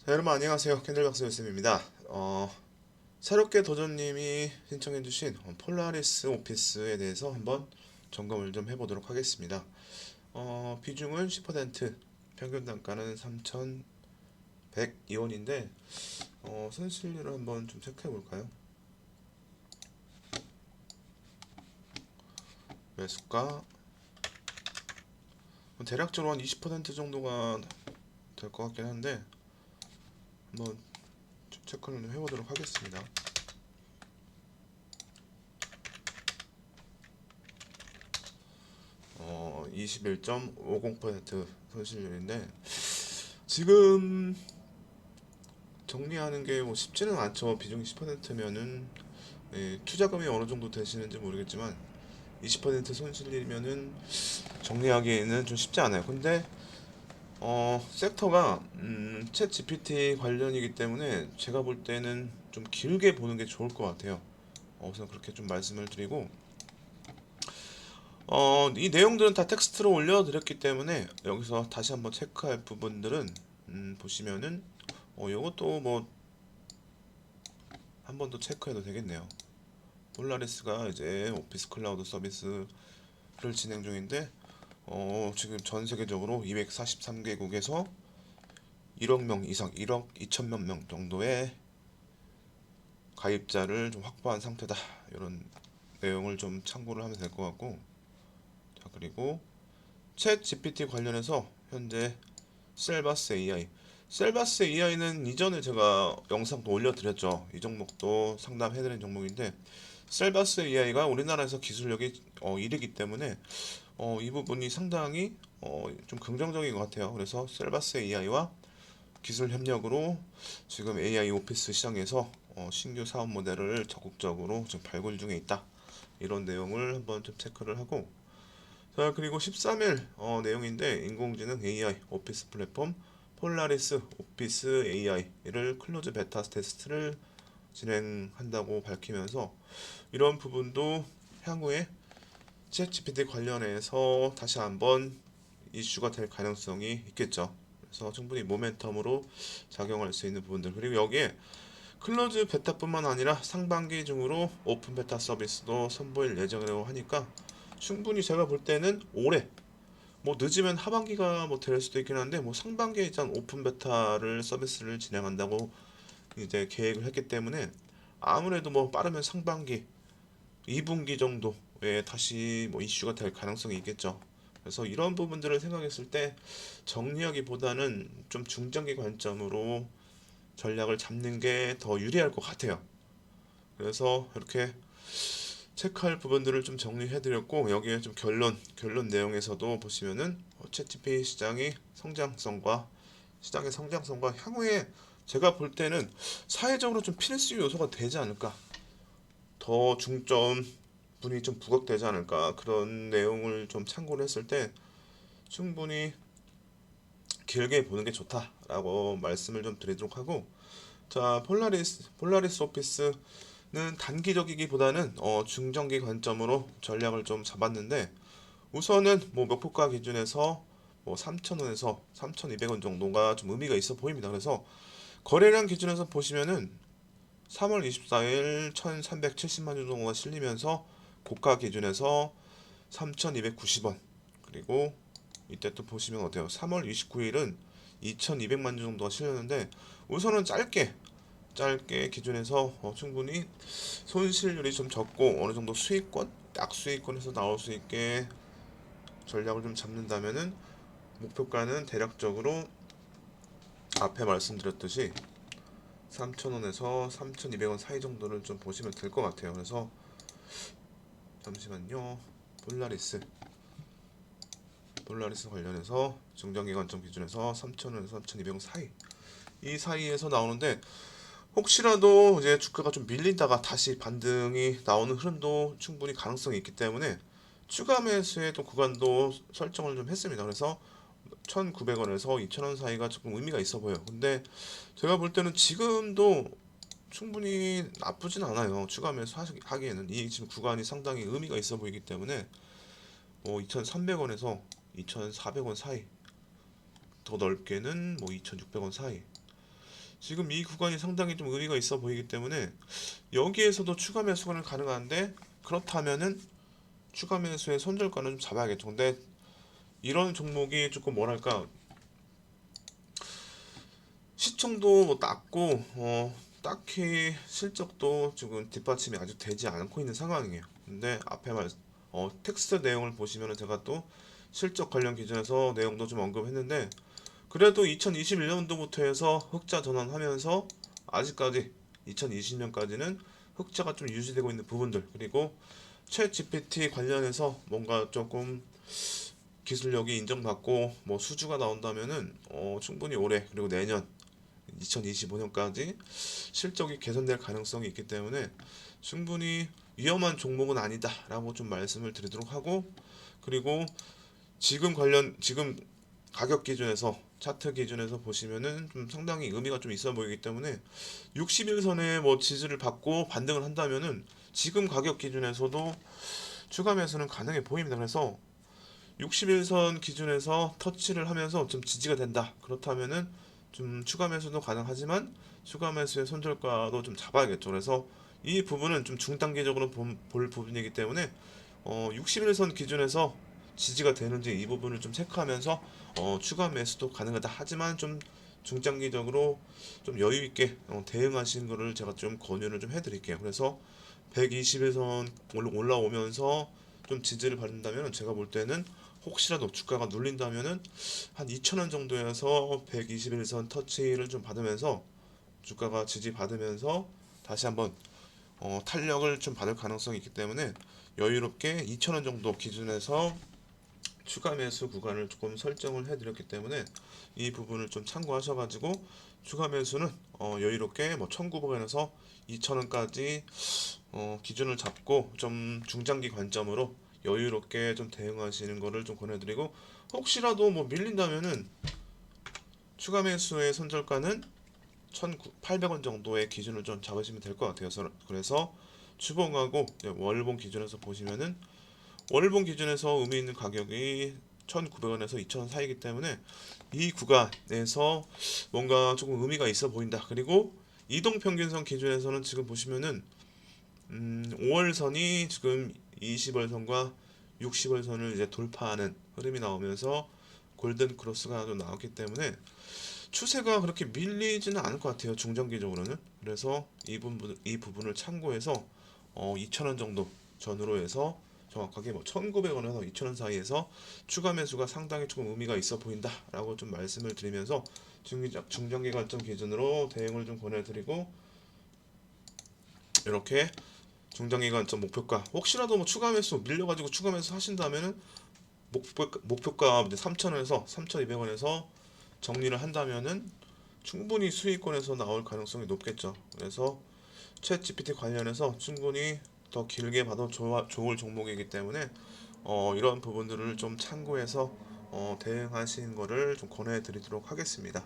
자, 여러분 안녕하세요. 캔들박스 요쌤입니다. 새롭게 도전님이 신청해주신 폴라리스 오피스에 대해서 한번 점검을 좀 해보도록 하겠습니다. 비중은 10%, 평균 단가는 3,102원인데 손실률을 한번 좀 체크해 볼까요? 매수가 대략적으로 한 20% 정도가 될 것 같긴 한데 한번 좀 체크를 좀 해보도록 하겠습니다. 21.50% 손실률인데 지금 정리하는 게 뭐 쉽지는 않죠. 비중이 10%면은 투자금이 어느 정도 되시는지 모르겠지만 20% 손실이면은 정리하기에는 좀 쉽지 않아요. 근데 섹터가 챗 GPT 관련이기 때문에 제가 볼 때는 좀 길게 보는 게 좋을 것 같아요. 우선 그렇게 좀 말씀을 드리고 이 내용들은 다 텍스트로 올려드렸기 때문에 여기서 다시 한번 체크할 부분들은 보시면은 요것도 뭐 한 번 더 체크해도 되겠네요. 폴라리스가 이제 오피스 클라우드 서비스를 진행 중인데 지금 전 세계적으로 243개국에서 1억 명 이상, 1억 2천만 명 정도의 가입자를 좀 확보한 상태다. 이런 내용을 좀 참고를 하면 될 것 같고, 자 그리고 챗 GPT 관련해서 현재 셀바스 AI, 셀바스 AI는 이전에 제가 영상도 올려드렸죠. 이 종목도 상담해드린 종목인데 셀바스 AI가 우리나라에서 기술력이 1위기 때문에 이 부분이 상당히 좀 긍정적인 것 같아요. 그래서 셀바스 AI와 기술 협력으로 지금 AI 오피스 시장에서 신규 사업 모델을 적극적으로 지금 발굴 중에 있다. 이런 내용을 한번 좀 체크를 하고 자 그리고 13일 내용인데 인공지능 AI 오피스 플랫폼 폴라리스 오피스 AI를 클로즈 베타 테스트를 진행한다고 밝히면서 이런 부분도 향후에 챗GPT 관련해서 다시 한번 이슈가 될 가능성이 있겠죠. 그래서 충분히 모멘텀으로 작용할 수 있는 부분들 그리고 여기에 클로즈 베타뿐만 아니라 상반기 중으로 오픈 베타 서비스도 선보일 예정이라고 하니까 충분히 제가 볼 때는 올해 뭐 늦으면 하반기가 뭐 될 수도 있긴 한데 뭐 상반기에 일단 오픈 베타를 서비스를 진행한다고 이제 계획을 했기 때문에 아무래도 뭐 빠르면 상반기 2분기 정도에 다시 뭐 이슈가 될 가능성이 있겠죠. 그래서 이런 부분들을 생각했을 때 정리하기보다는 좀 중장기 관점으로 전략을 잡는 게 더 유리할 것 같아요. 그래서 이렇게 체크할 부분들을 좀 정리해드렸고 여기에 좀 결론 내용에서도 보시면은 챗GPT 시장의 성장성과 향후에 제가 볼 때는 사회적으로 좀 필수 요소가 되지 않을까 더 중점 분이 좀 부각되지 않을까 그런 내용을 좀 참고를 했을 때 충분히 길게 보는 게 좋다라고 말씀을 좀 드리도록 하고 자 폴라리스 오피스는 단기적이기보다는 중장기 관점으로 전략을 좀 잡았는데 우선은 뭐 목표가 기준에서 뭐 3,000원에서 3,200원 정도가 좀 의미가 있어 보입니다. 그래서 거래량 기준에서 보시면은 3월 24일 1,370만 주 정도가 실리면서 고가 기준에서 3,290원 그리고 이때 또 보시면 어때요? 3월 29일은 2,200만 주 정도가 실렸는데 우선은 짧게 기준에서 충분히 손실률이 좀 적고 어느 정도 수익권 딱 수익권에서 나올 수 있게 전략을 좀 잡는다면은 목표가는 대략적으로 앞에 말씀드렸듯이 3,000원에서 3,200원 사이 정도를 좀 보시면 될 것 같아요. 그래서 잠시만요. 폴라리스 관련해서 중장기 관점 기준에서 3,000원에서 3,200원 사이 이 사이에서 나오는데 혹시라도 이제 주가가 좀 밀리다가 다시 반등이 나오는 흐름도 충분히 가능성이 있기 때문에 추가 매수의 또 구간도 설정을 좀 했습니다. 그래서 1,900원에서 2,000원 사이가 조금 의미가 있어 보여요. 근데 제가 볼 때는 지금도 충분히 나쁘진 않아요. 추가 매수 하기에는 이 지금 구간이 상당히 의미가 있어 보이기 때문에 뭐 2,300원에서 2,400원 사이 더 넓게는 뭐 2,600원 사이 지금 이 구간이 상당히 좀 의미가 있어 보이기 때문에 여기에서도 추가 매수가 가능한데, 그렇다면은 추가 매수의 손절가는 좀 잡아야겠죠. 근데 이런 종목이 조금 뭐랄까, 시총도 뭐 낮고 딱히 실적도 지금 뒷받침이 아직 되지 않고 있는 상황이에요. 근데 앞에 텍스트 내용을 보시면은 제가 또 실적 관련 기준에서 내용도 좀 언급했는데, 그래도 2021년도부터 해서 흑자 전환하면서 아직까지 2020년까지는 흑자가 좀 유지되고 있는 부분들, 그리고 챗 GPT 관련해서 뭔가 조금 기술력이 인정받고 뭐 수주가 나온다면은 충분히 올해 그리고 내년 2025년까지 실적이 개선될 가능성이 있기 때문에 충분히 위험한 종목은 아니다라고 좀 말씀을 드리도록 하고, 그리고 지금 가격 기준에서 차트 기준에서 보시면은 좀 상당히 의미가 좀 있어 보이기 때문에 60일선에 뭐 지지를 받고 반등을 한다면은 지금 가격 기준에서도 추가 매수는 가능해 보입니다. 그래서 60일선 기준에서 터치를 하면서 좀 지지가 된다. 그렇다면은 좀 추가 매수도 가능하지만 추가 매수의 손절가도 좀 잡아야겠죠. 그래서 이 부분은 좀 중단기적으로 볼 부분이기 때문에 60일선 기준에서 지지가 되는지 이 부분을 좀 체크하면서 추가 매수도 가능하다. 하지만 좀 중장기적으로 좀 여유 있게 대응하시는 거를 제가 좀 권유를 좀 해드릴게요. 그래서 121선 올라오면서 좀 지지를 받는다면 제가 볼 때는 혹시라도 주가가 눌린다면은 한 2,000원 정도에서 121선 터치를 좀 받으면서 주가가 지지 받으면서 다시 한번 탄력을 좀 받을 가능성이 있기 때문에 여유롭게 2,000원 정도 기준에서 추가 매수 구간을 조금 설정을 해드렸기 때문에 이 부분을 좀 참고하셔가지고 추가 매수는 여유롭게 뭐 1,900원에서 2,000원까지 기준을 잡고 좀 중장기 관점으로 여유롭게 좀 대응하시는 거를 좀 권해드리고, 혹시라도 뭐 밀린다면은 추가 매수의 손절가는 1,800원 정도의 기준을 좀 잡으시면 될 것 같아요. 그래서 주봉하고 월봉 기준에서 보시면은 월봉 기준에서 의미 있는 가격이 1,900원에서 2,000원 사이기 때문에 이 구간에서 뭔가 조금 의미가 있어 보인다. 그리고 이동 평균선 기준에서는 지금 보시면은 5월선이 지금 20월선과 60월선을 이제 돌파하는 흐름이 나오면서 골든 크로스가 좀 나왔기 때문에 추세가 그렇게 밀리지는 않을 것 같아요. 중장기적으로는. 그래서 이 부분을 참고해서 2,000원 정도 전후로 해서 정확하게 뭐 1,900원에서 2,000원 사이에서 추가 매수가 상당히 조금 의미가 있어 보인다라고 좀 말씀을 드리면서 중장기 관점 기준으로 대응을 좀 권해드리고, 이렇게 중장기 관점 목표가 혹시라도 뭐 추가 매수 밀려가지고 추가 매수 하신다면은 목표가 3,000원에서 3,200원에서 정리를 한다면은 충분히 수익권에서 나올 가능성이 높겠죠. 그래서 챗 GPT 관련해서 충분히 더 길게 봐도 좋을 종목이기 때문에 이런 부분들을 좀 참고해서 대응하시는 거를 좀 권해드리도록 하겠습니다.